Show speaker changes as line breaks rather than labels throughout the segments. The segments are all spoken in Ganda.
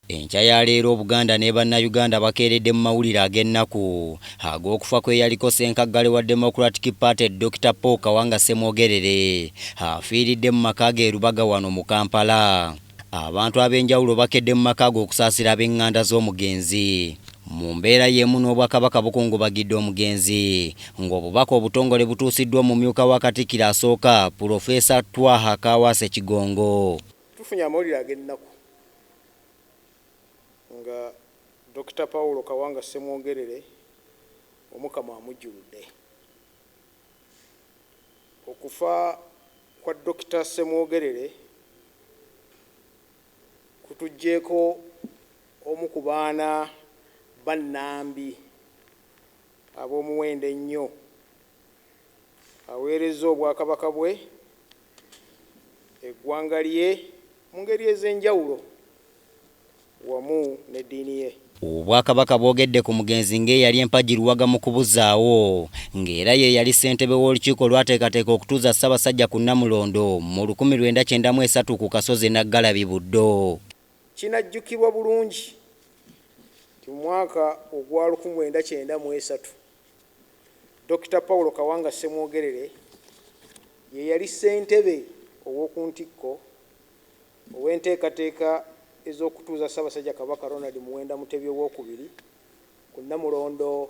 Enkya ya leero Obuganda ne Bannayuganda bakeeredde mu mawulire ag'ennaku ag'okufa kweyaliko ssenkaggale wa Democratic Party Dr. Paul Kawanga Ssemwogerere afiiridde mu maka ge Rubaga wano mu Kampala. Abantu ab'enjawulo bakedde mu maka ge okusaasira ab'eŋŋanda z'omugenzi. Mu mbeera y'emu n'Obwakabaka bukungubagidde omugenzi ng'obubaka obutongole butuusiddwa mu myuka wa Katikkiro asooka Pulofeesa Twaha Kaawaase Kigongo.
Tufunye amawulire ag'ennaku nga Dr. Paul Kawanga Ssemwogerere Omukama amujjuludde. Okufa kwa Dr. Ssemwogerere kutuggyeko omu ku baana bannambi ab'omuwendo ennyo aweerezza Obwakabaka bwe eggwanga lye mu ngeri ez'enjawulo wamu n'eddiini ye.
Obwakabaka bwogedde ku mugenzi ng'eyali empagirwaga mu kubuzaawo ng'era ye yali ssentebe w'olukiiko lwateekateeka okutuuza Ssaabasajja ku Nnamulondo mu 1993 ku kasozi Naggalabi Buddo.
Kinajjukirwa bulungi nti mu mwaka ogwa 1993 Dr. Paul Kawanga Ssemwogerere ye yali ssentebe ow'oku ntikko ow'enteekateeka ez'okutuuza Ssaabasajja Kabaka Ronald Muwenda Mutebi II ku Nnamulondo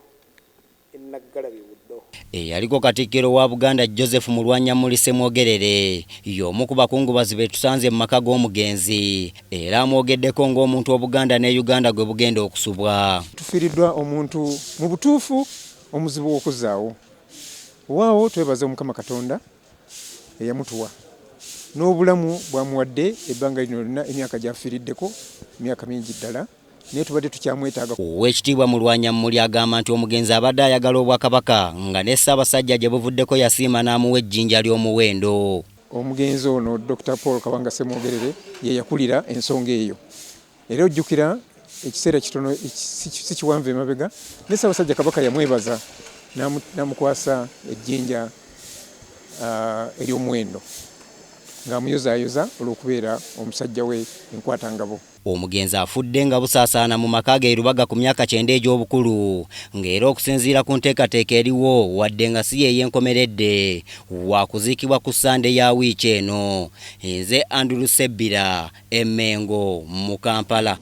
e Naggalabi Buddo.
Eyaliko Katikkiro wa Buganda Joseph Mulwanyammuli Ssemwogerere y'omu ku bakungubazi be tusanze mu maka g'omugenzi era amwogeddeko ng'omuntu Obuganda ne Uganda gwe bugenda okusubwa.
Tufiiriddwa omuntu mu butuufu omuzibu w'okuzzaawo. Waawo twebaza Omukama Katonda eyamutuwa n'obulamu bwamuwadde ebbanga lino lyonna emyaka gy'afiiriddeko emyaka mingi ddala naye tubadde tukyamwetaaga.
Oweekitiibwa Mulwanyammuli agamba nti omugenzi abadde ayagala Obwakabaka nga ne Ssaabasajja gye buvuddeko yasiima n'amuwa ejjinja ly'omuwendo.
Omugenzi ono Dr. Paul Kawanga Ssemwogerere ye yakulira ensonga eyo era ojjukira ekiseera kitono si kiwanvu emabega ne Ssaabasajja Kabaka yamwebaza n'amukwasa ejjinja ery'omuwendo ng'amuyozaayoza olw'okubeera omusajja we enkwatangabo.
Omugenzi afudde nga busaasaana mu maka ge Rubaga ku myaka 90 egy'obukulu ng'era okusinziira ku nteekateeka eriwo wadde nga si ye yenkomeredde waakuziikibwa ku Sande ya wiiki eno. Nze Andrew Sebbira, Emmengo mu Kampala.